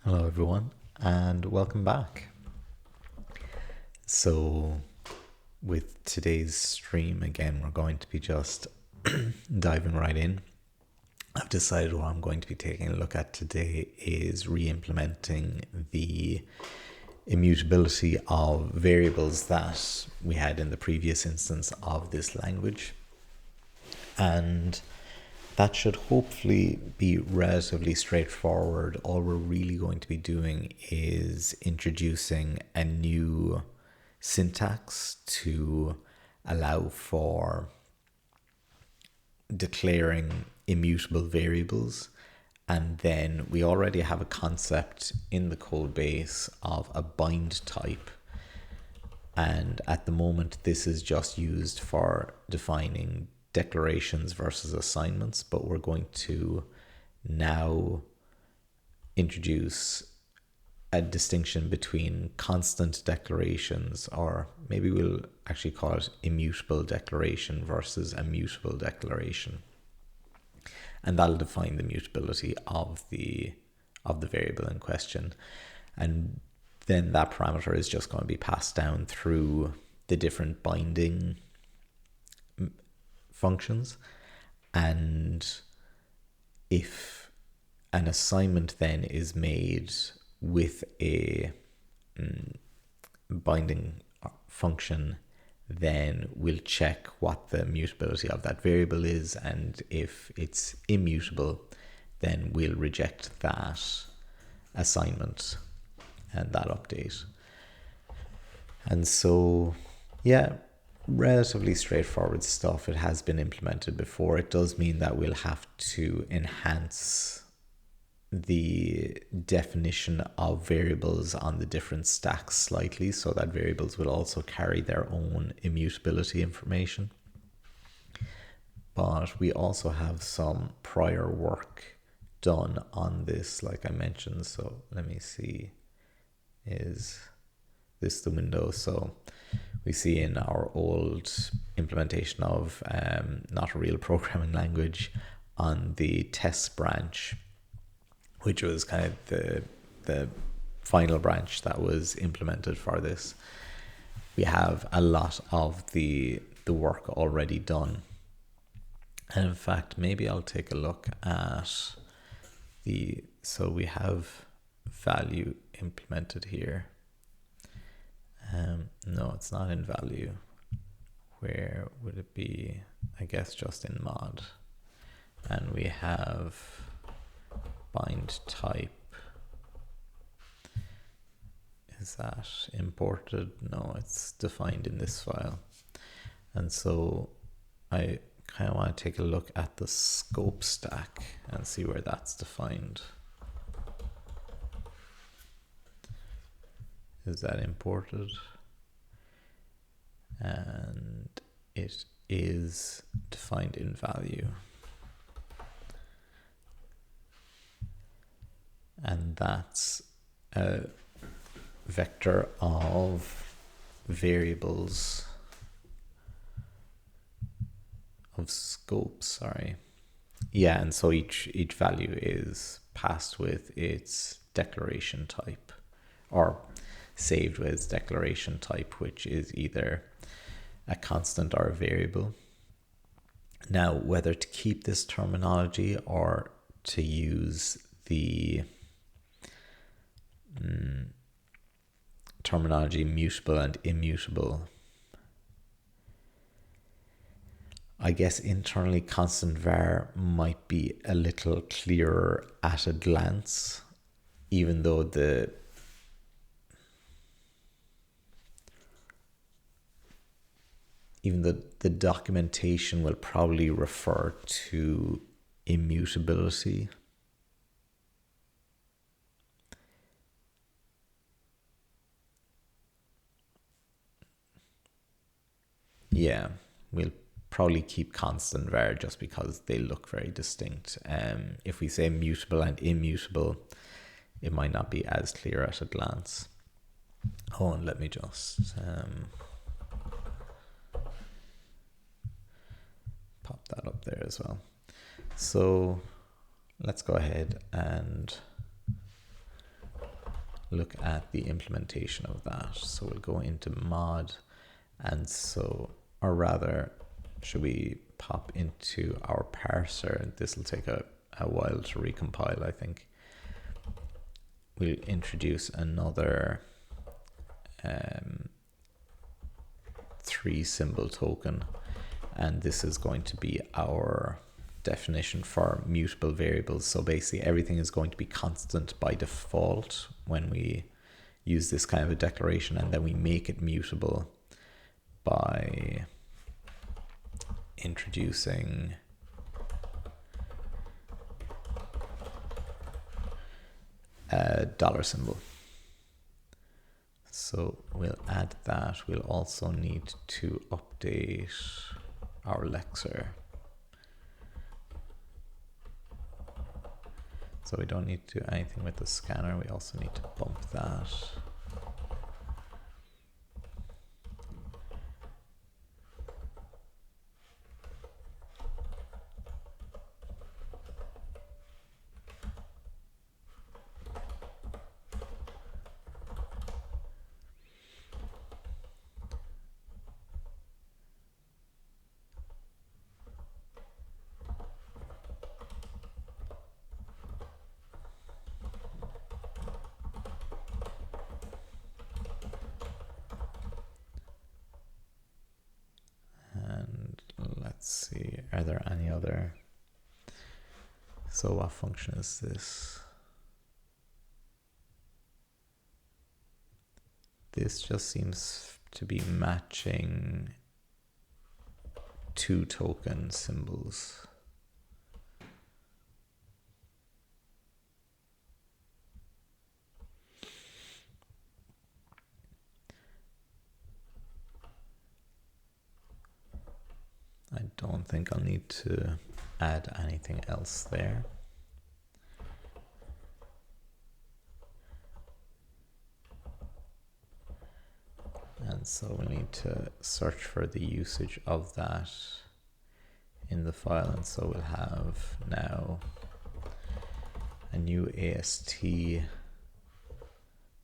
Hello, everyone, and welcome back. So, with today's stream, again, we're going to be just diving right in. I've decided what I'm going to be taking a look at today is re-implementing the immutability of variables that we had in the previous instance of this language. And that should hopefully be relatively straightforward. All we're really going to be doing is introducing a new syntax to allow for declaring immutable variables. And then we already have a concept in the code base of a bind type. And at the moment, this is just used for defining declarations versus assignments, but we're going to now introduce a distinction between constant declarations, or maybe we'll actually call it immutable declaration versus a mutable declaration. And that'll define the mutability of the variable in question. And then that parameter is just going to be passed down through the different binding functions. And if an assignment then is made with a binding function, then we'll check what the mutability of that variable is, and if it's immutable, then we'll reject that assignment and that update. And so, yeah, relatively straightforward stuff. It has been implemented before. It does mean that we'll have to enhance the definition of variables on the different stacks slightly, so that variables will also carry their own immutability information. But we also have some prior work done on this, like I mentioned. So let me see, is this the window? So we see in our old implementation of not a real programming language on the test branch, which was kind of the final branch that was implemented for this. We have a lot of the work already done. And in fact, maybe I'll take a look at so we have value implemented here. No, it's not in value. Where would it be? I guess just in mod. And we have bind type. Is that imported? No, it's defined in this file. And so I kind of want to take a look at the scope stack and see where that's defined. Is that imported? And it is defined in value. And that's a vector of variables of scope, sorry. Yeah, and so each value is passed with its declaration type, or saved with its declaration type, which is either a constant or a variable. Now, whether to keep this terminology or to use the terminology mutable and immutable, I guess internally constant var might be a little clearer at a glance, even though the documentation will probably refer to immutability. Yeah, we'll probably keep constant var just because they look very distinct. If we say mutable and immutable, it might not be as clear at a glance. Oh, and let me just pop that up there as well. So let's go ahead and look at the implementation of that. So we'll go into mod, and so, or rather, should we pop into our parser? This will take a while to recompile, I think. We'll introduce another 3 symbol token, and this is going to be our definition for mutable variables. So basically everything is going to be constant by default when we use this kind of a declaration, and then we make it mutable by introducing a dollar symbol. So we'll add that. We'll also need to update our lexer. So we don't need to do anything with the scanner. We also need to bump that. Let's see, are there any other? So what function is this? This just seems to be matching 2 token symbols. I don't think I'll need to add anything else there. And so we need to search for the usage of that in the file. And so we'll have now a new AST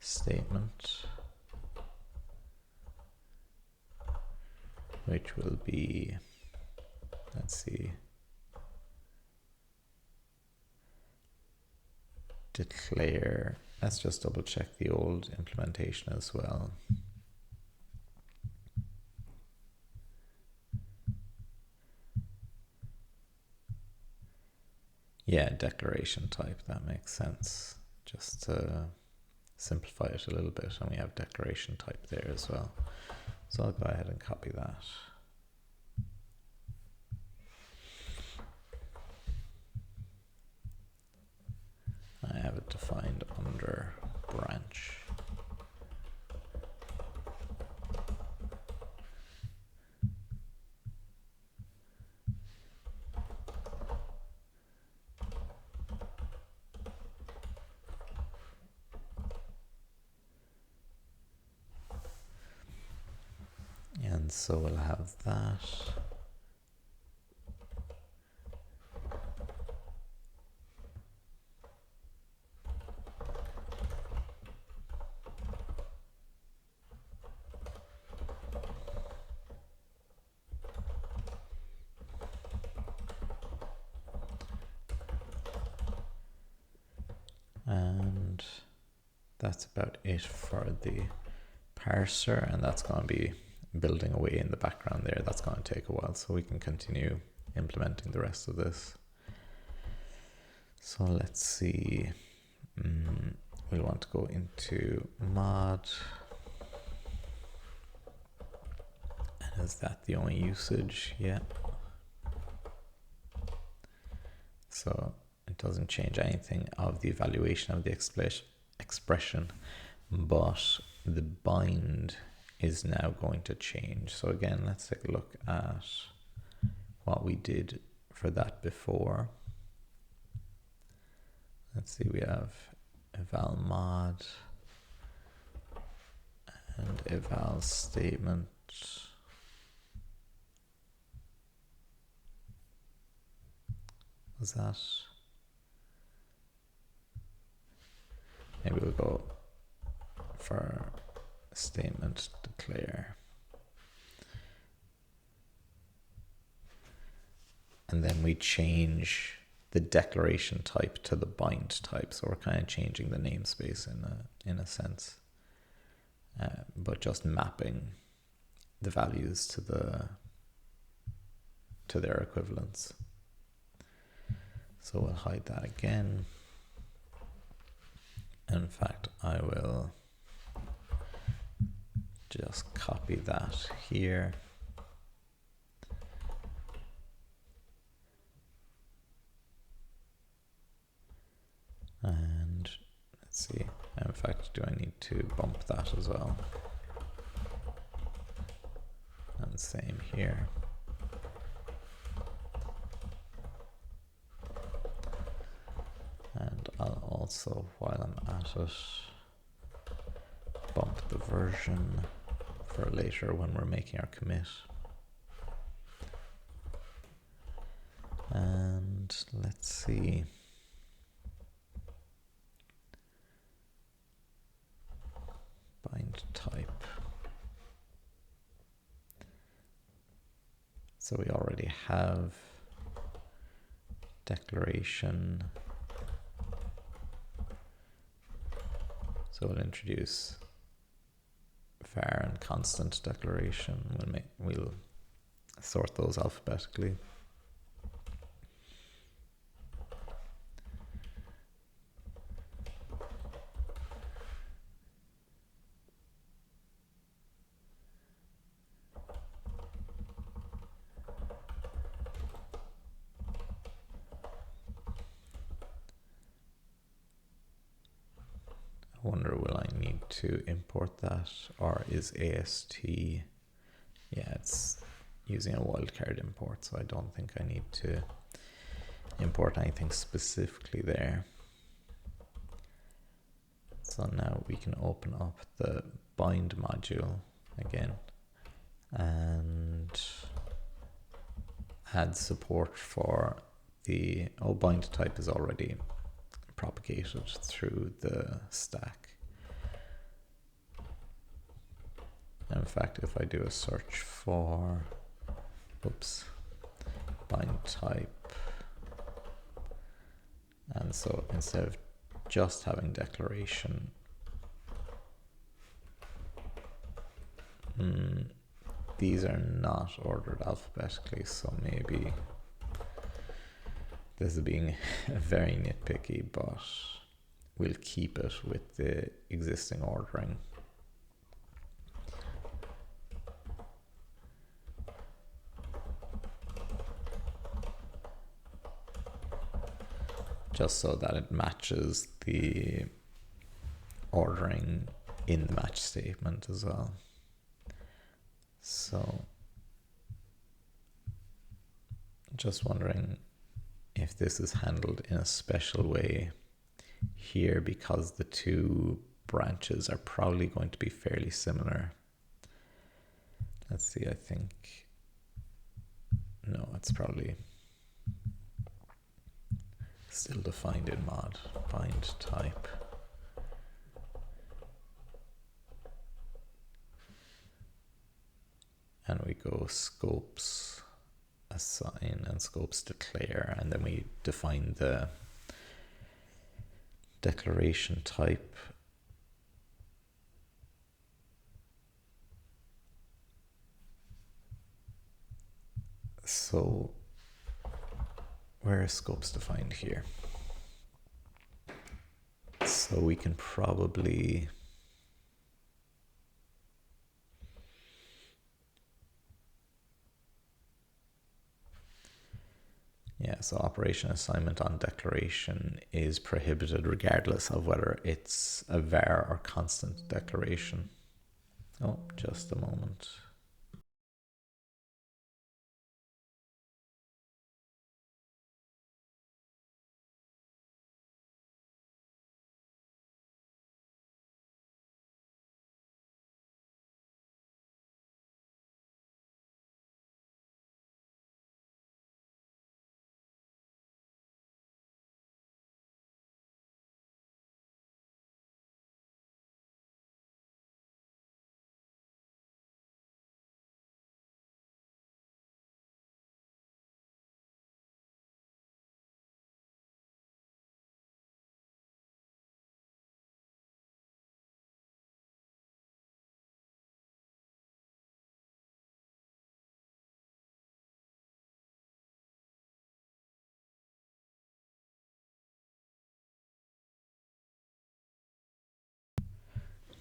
statement, which will be, let's see, declare. Let's just double check the old implementation as well. Yeah, declaration type, that makes sense. Just to simplify it a little bit, and we have declaration type there as well. So I'll go ahead and copy that. I have it defined under branch. And so we'll have that. And that's about it for the parser, and that's going to be building away in the background there. That's going to take a while, so we can continue implementing the rest of this. So let's see. We'll want to go into mod. And is that the only usage? Yeah. So it doesn't change anything of the evaluation of the expression, but the bind is now going to change. So again, let's take a look at what we did for that before. Let's see, we have eval mod and eval statement. Was that? Maybe we'll go for statement declare. And then we change the declaration type to the bind type. So we're kind of changing the namespace in a sense, but just mapping the values to their equivalents. So we'll hide that again. In fact, I will just copy that here. And let's see, in fact, do I need to bump that as well? And same here. And I'll also, while I'm at it, bump the version for later when we're making our commit. And let's see. Bind type. So we already have declaration. So we'll introduce var and constant declaration. We'll sort those alphabetically. I wonder, will I need to import that, or is AST, yeah, it's using a wildcard import, so I don't think I need to import anything specifically there. So now we can open up the bind module again and add support for the, bind type is already propagated through the stack. In fact, if I do a search for, bind type, and so instead of just having declaration, these are not ordered alphabetically, so maybe this is being very nitpicky, but we'll keep it with the existing ordering. Just so that it matches the ordering in the match statement as well. So just wondering if this is handled in a special way here, because the two branches are probably going to be fairly similar. Let's see, I think, no, it's probably still defined in mod, bind type. And we go scopes assign and scopes declare, and then we define the declaration type. So where are scopes defined here? So we can probably so operation assignment on declaration is prohibited regardless of whether it's a var or constant declaration. Oh, just a moment.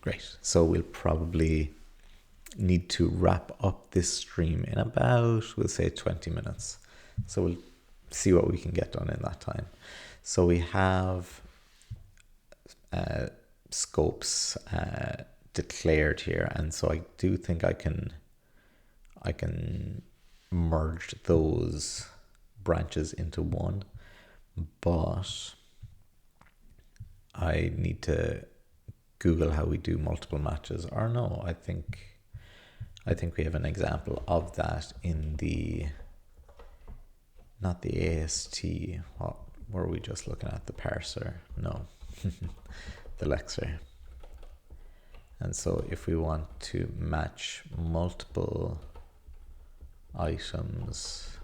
Great. So we'll probably need to wrap up this stream in about, we'll say 20 minutes. So we'll see what we can get done in that time. So we have scopes declared here, and so I do think I can merge those branches into one, but I need to Google how we do multiple matches. Or no, I think we have an example of that in the, not the AST, what were we just looking at? The parser? No, the lexer. And so if we want to match multiple items,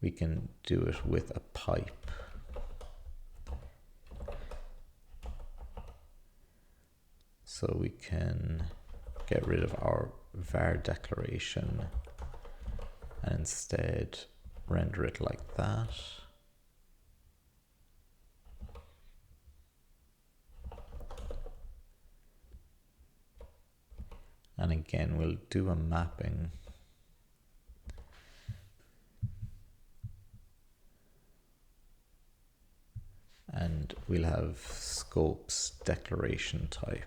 we can do it with a pipe. So we can get rid of our var declaration and instead render it like that. And again, we'll do a mapping. And we'll have scopes declaration type.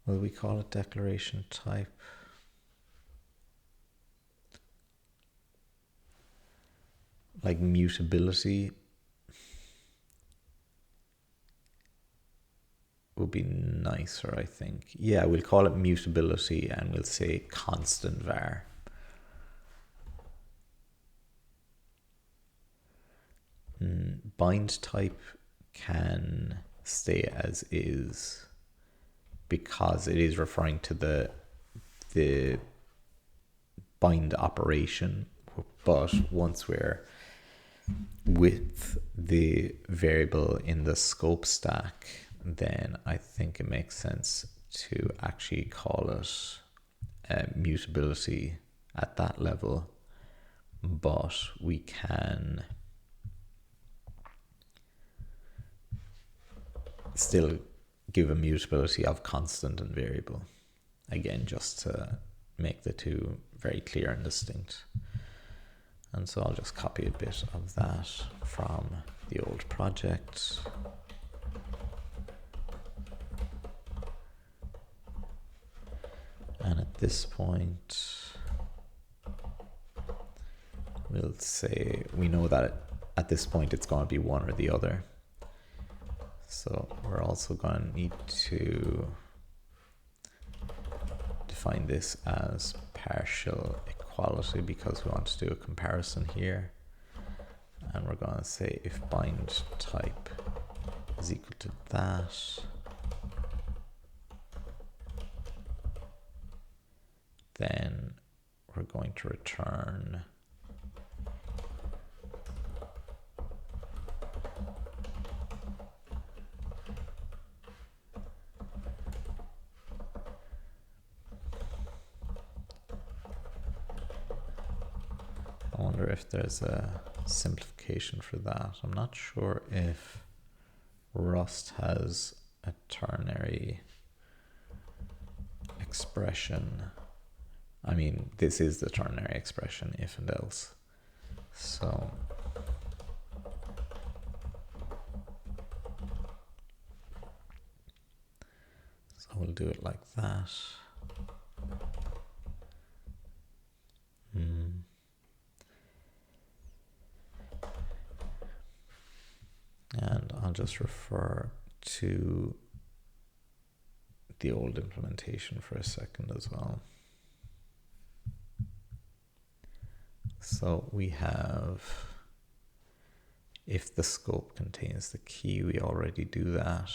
Will we call it declaration type? Like mutability would be nicer, I think. Yeah, we'll call it mutability and we'll say constant var. Bind type can stay as is because it is referring to the bind operation. But once we're with the variable in the scope stack, then I think it makes sense to actually call it mutability at that level. But we can still give a mutability of constant and variable. Again, just to make the two very clear and distinct. And so I'll just copy a bit of that from the old project. And at this point, we'll say, we know that at this point it's going to be one or the other. So we're also going to need to define this as partial equality because we want to do a comparison here. And we're going to say if bind type is equal to that, then we're going to return I wonder if there's a simplification for that. I'm not sure if Rust has a ternary expression. I mean, this is the ternary expression, if and else. So we'll do it like that. And I'll just refer to the old implementation for a second as well. So we have, if the scope contains the key, we already do that.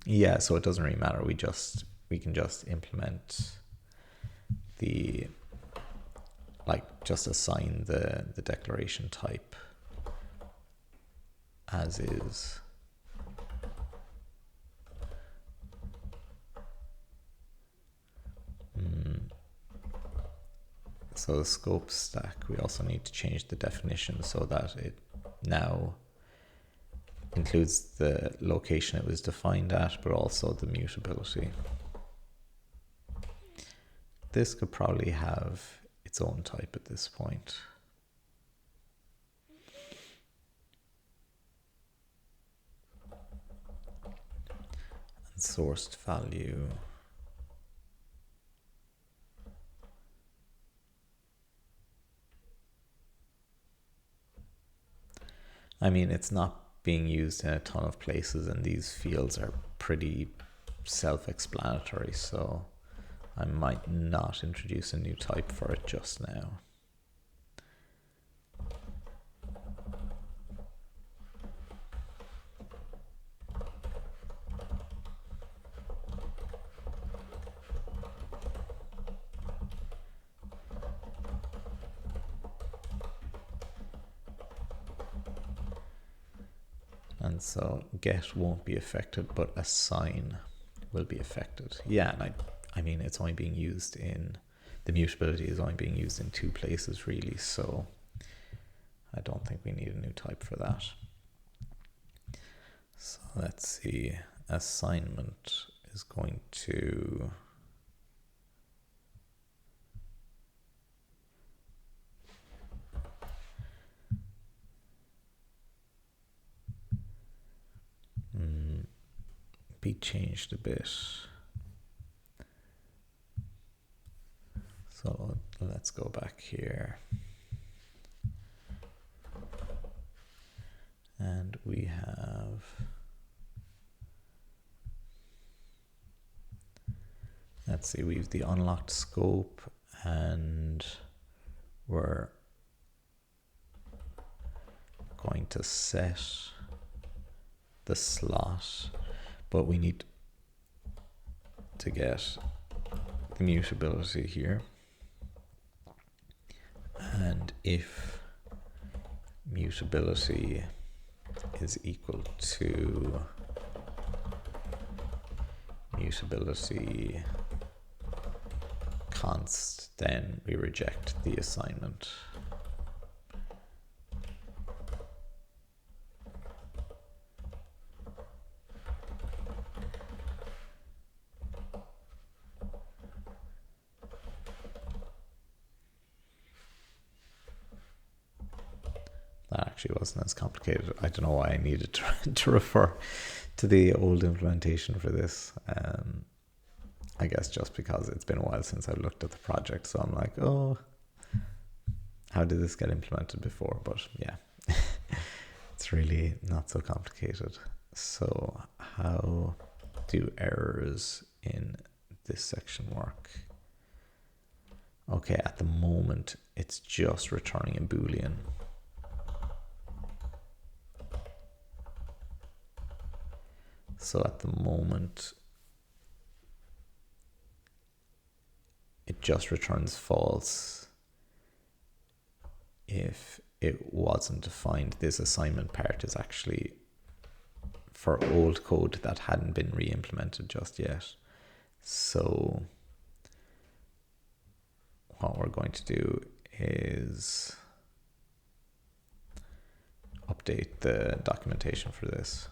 Yeah, so it doesn't really matter. We can just implement the like just assign the declaration type as is. So the scope stack, we also need to change the definition so that it now includes the location it was defined at, but also the mutability. This could probably have its own type at this point. And sourced value. I mean, it's not being used in a ton of places, and these fields are pretty self-explanatory, so I might not introduce a new type for it just now. And so get won't be affected, but assign will be affected. Yeah, and I mean, it's only being used in, the mutability is only being used in 2 places really, so I don't think we need a new type for that. So let's see, assignment is going to be changed a bit. So let's go back here. And we have, let's see, we have the unlocked scope, and we're going to set the slot, but we need to get the mutability here. And if mutability is equal to mutability const, then we reject the assignment. That actually wasn't as complicated. I don't know why I needed to refer to the old implementation for this. I guess just because it's been a while since I looked at the project, so I'm like, oh, how did this get implemented before? But yeah, it's really not so complicated. So how do errors in this section work? Okay, at the moment, it's just returning a Boolean. So at the moment, it just returns false if it wasn't defined. This assignment part is actually for old code that hadn't been re-implemented just yet. So what we're going to do is update the documentation for this.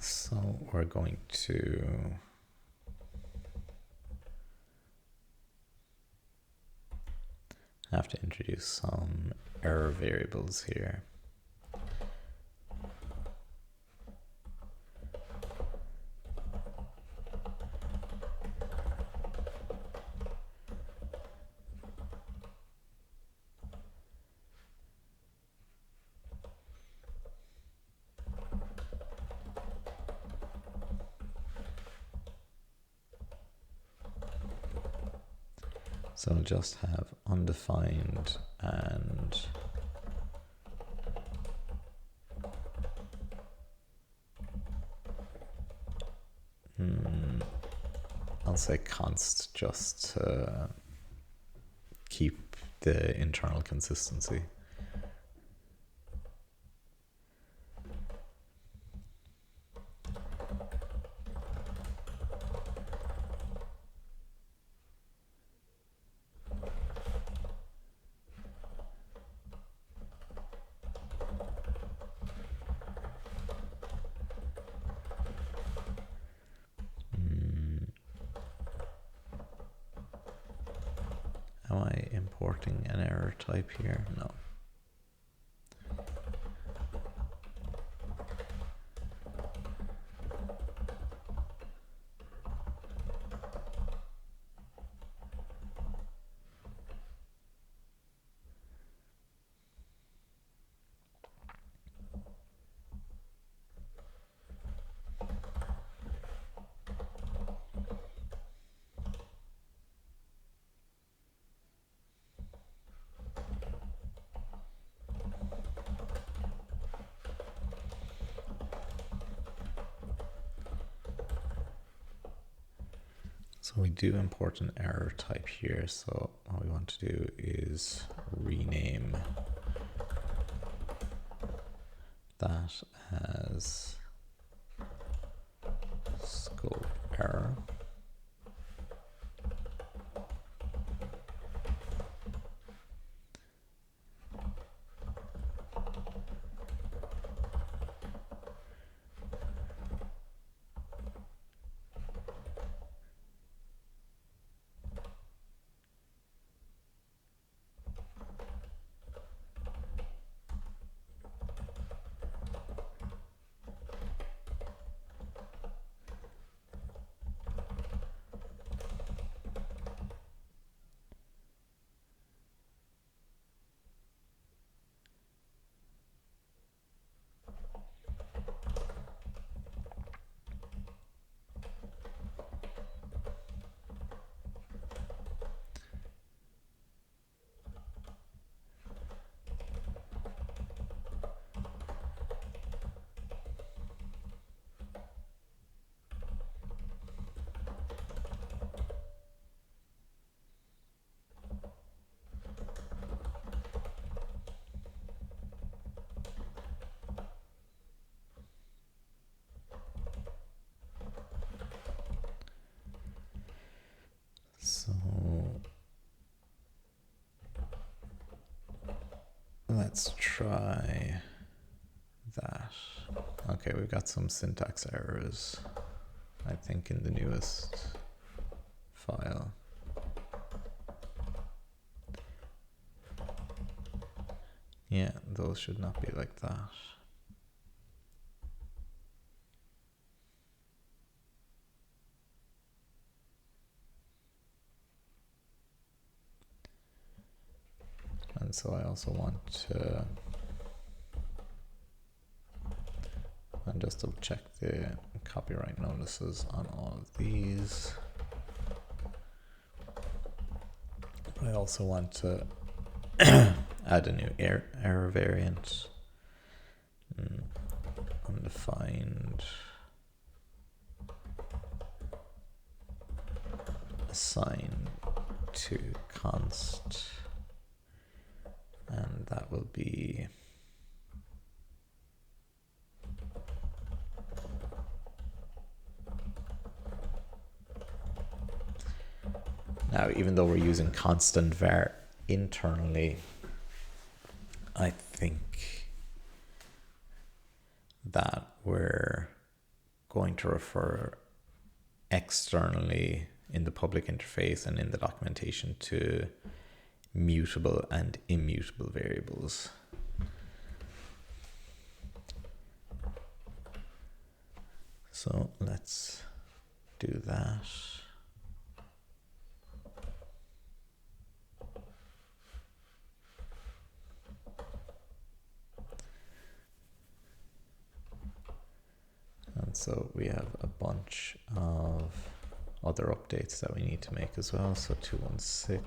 So we're going to have to introduce some error variables here. So we'll just have undefined and I'll say const just to keep the internal consistency. Am I importing an error type here? No. So we do import an error type here. So what we want to do is rename that as scope error. So let's try that. Okay, we've got some syntax errors, I think, in the newest file. Yeah, those should not be like that. And so I also want to and just double check the copyright notices on all of these. But I also want to add a new error variant. Undefined assign to const, and that will be now, even though we're using constant var internally, I think that we're going to refer externally in the public interface and in the documentation to mutable and immutable variables. So let's do that. And so we have a bunch of other updates that we need to make as well. So 216.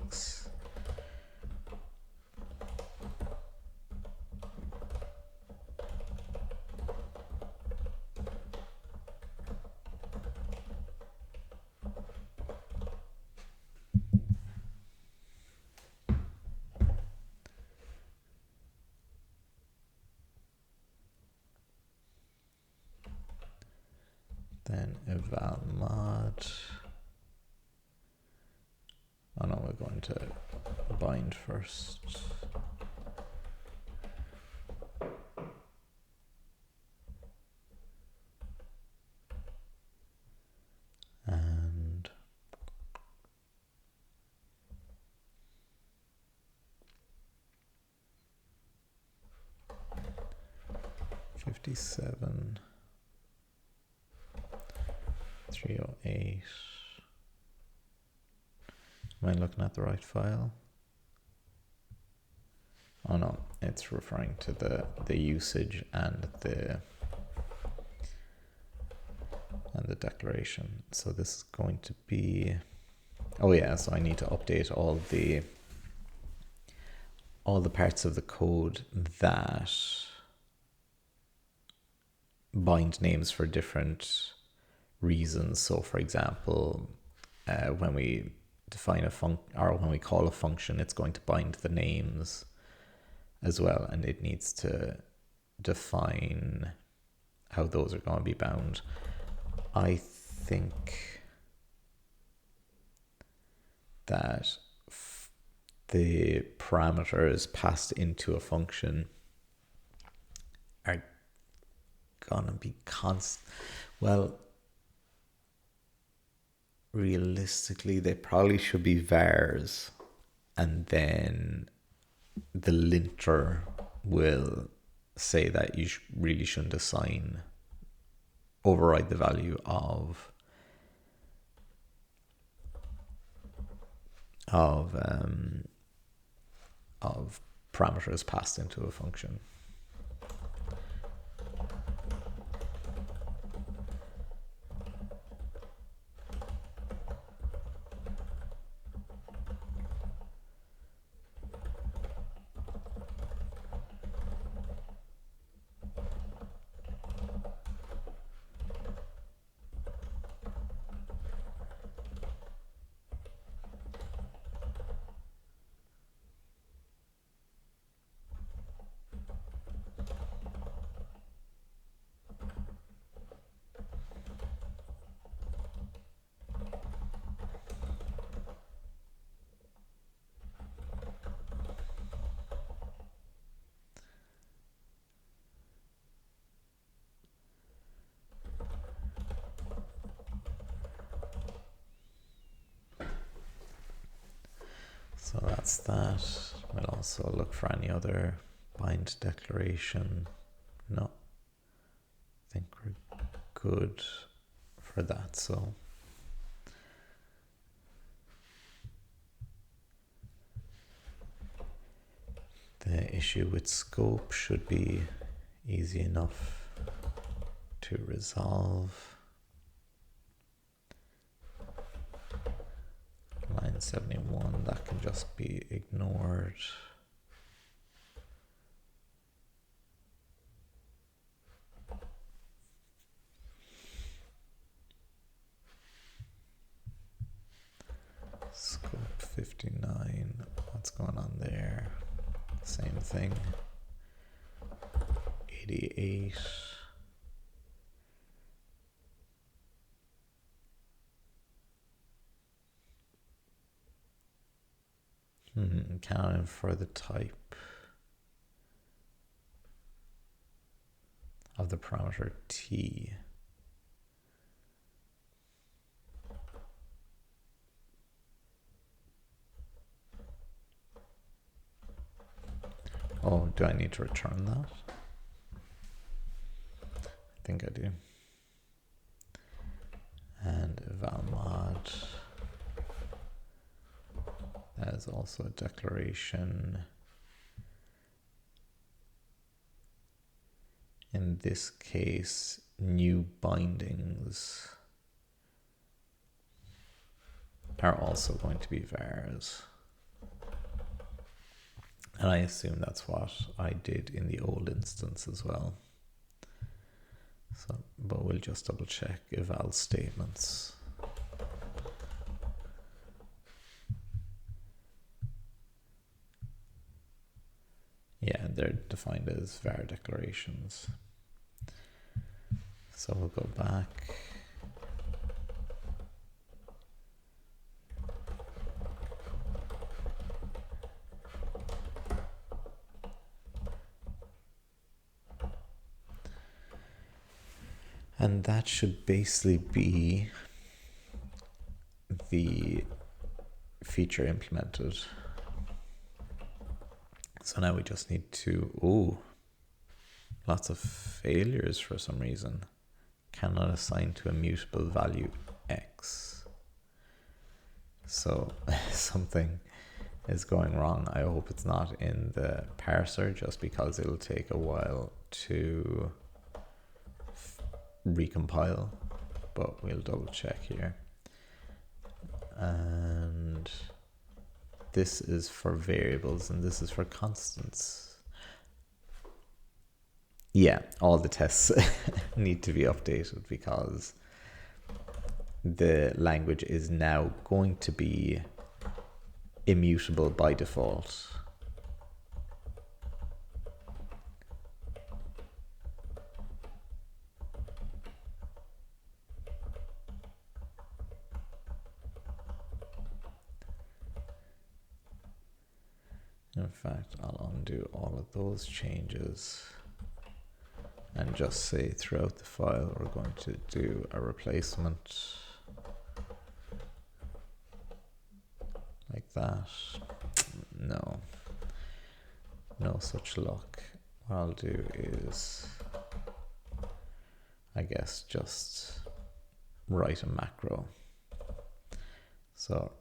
Then eval mod. Oh no, we're going to bind first. And $57,308. Am I looking at the right file? Oh no, it's referring to the usage and the declaration. So this is going to be, oh yeah, so I need to update all the parts of the code that bind names for different reasons. So for example, when we define when we call a function, it's going to bind the names as well, and it needs to define how those are going to be bound. I think that the parameters passed into a function are gonna be well, realistically they probably should be vars, and then the linter will say that you really shouldn't override the value of parameters passed into a function. So that's that. We'll also look for any other bind declaration. No, I think we're good for that. So the issue with scope should be easy enough to resolve. Line 71, that can just be ignored. Scope 59, what's going on there? Same thing. 88. Cannot infer the type of the parameter t. Do I need to return that? I think I do. And eval-mod. That is also a declaration. In this case, new bindings are also going to be vars. And I assume that's what I did in the old instance as well. So, but we'll just double check eval statements. Yeah, they're defined as var declarations. So we'll go back. And that should basically be the feature implemented. So now we just need to, lots of failures for some reason. Cannot assign to a mutable value X. So something is going wrong. I hope it's not in the parser, just because it'll take a while to recompile, but we'll double check here. And this is for variables and this is for constants. Yeah, all the tests need to be updated because the language is now going to be immutable by default. In fact, I'll undo all of those changes and just say throughout the file we're going to do a replacement like that. No such luck. What I'll do is, I guess, just write a macro. So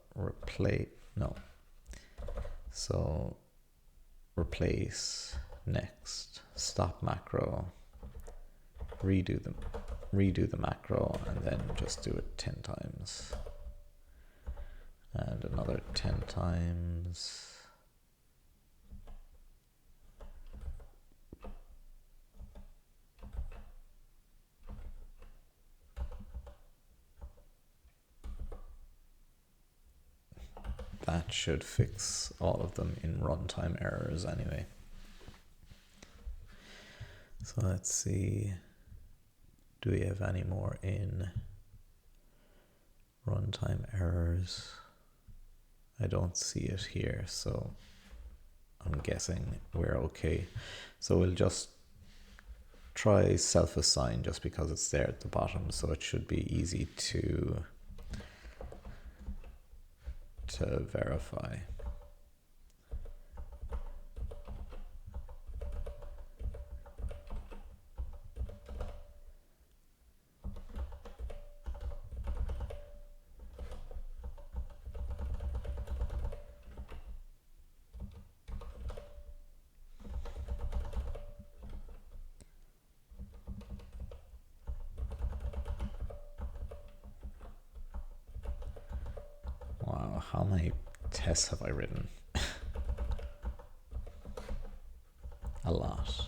replace next, stop macro, redo the macro, and then just do it 10 times. And another 10 times. That should fix all of them in runtime errors anyway. So let's see, do we have any more in runtime errors? I don't see it here, so I'm guessing we're okay. So we'll just try self-assign just because it's there at the bottom, so it should be easy to verify. Wow, how many tests have I written? A lot.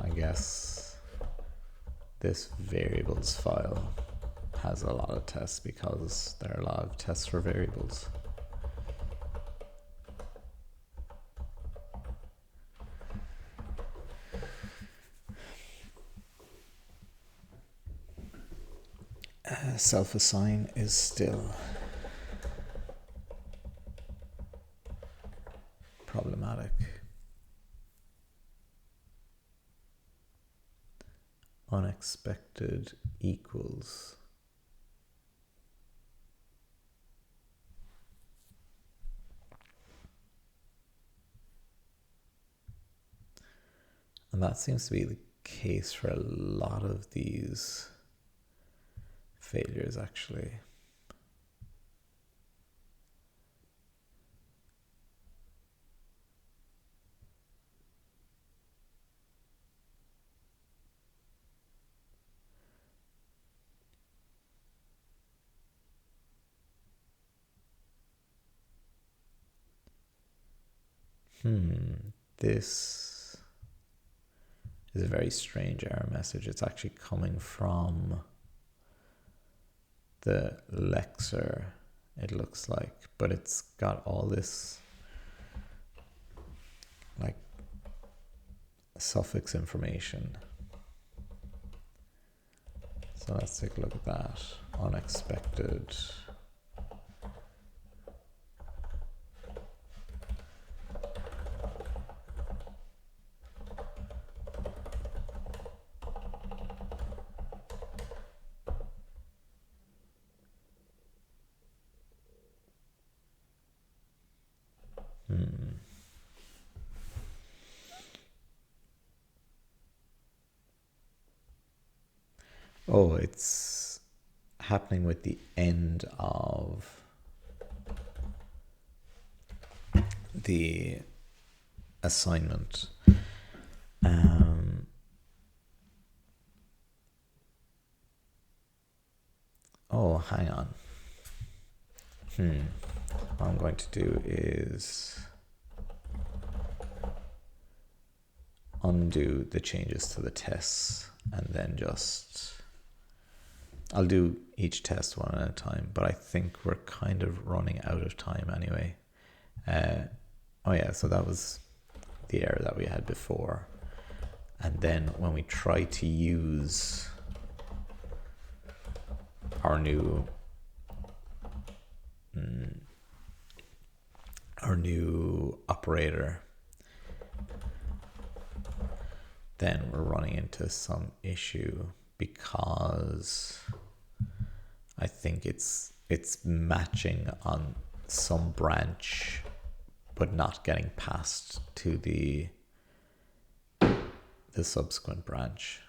I guess this variables file has a lot of tests because there are a lot of tests for variables. Self-assign is still problematic. Unexpected equals. And that seems to be the case for a lot of these failures, actually. This is a very strange error message. It's actually coming from the Lexer, it looks like, but it's got all this like suffix information. So let's take a look at that. Unexpected. Oh, it's happening with the end of the assignment. Oh, hang on. What I'm going to do is undo the changes to the tests and then I'll do each test one at a time, but I think we're kind of running out of time anyway. Oh yeah, so that was the error that we had before. And then when we try to use our new operator, then we're running into some issue because I think it's matching on some branch but not getting passed to the subsequent branch.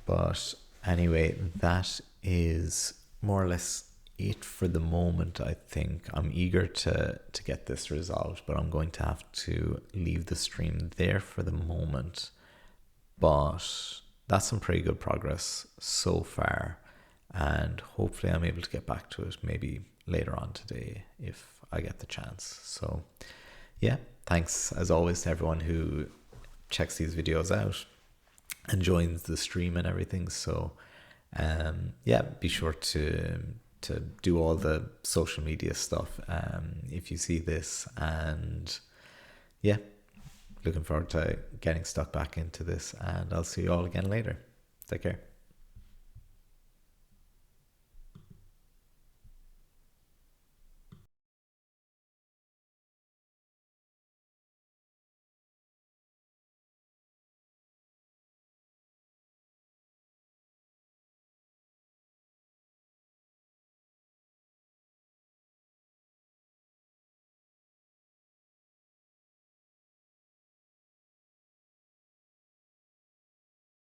But anyway, that is more or less it for the moment. I think I'm eager to get this resolved, but I'm going to have to leave the stream there for the moment. But that's some pretty good progress so far, and hopefully I'm able to get back to it maybe later on today if I get the chance. So yeah, thanks as always to everyone who checks these videos out and joins the stream and everything. So yeah, be sure to do all the social media stuff if you see this. And yeah, looking forward to getting stuck back into this, and I'll see you all again later. Take care.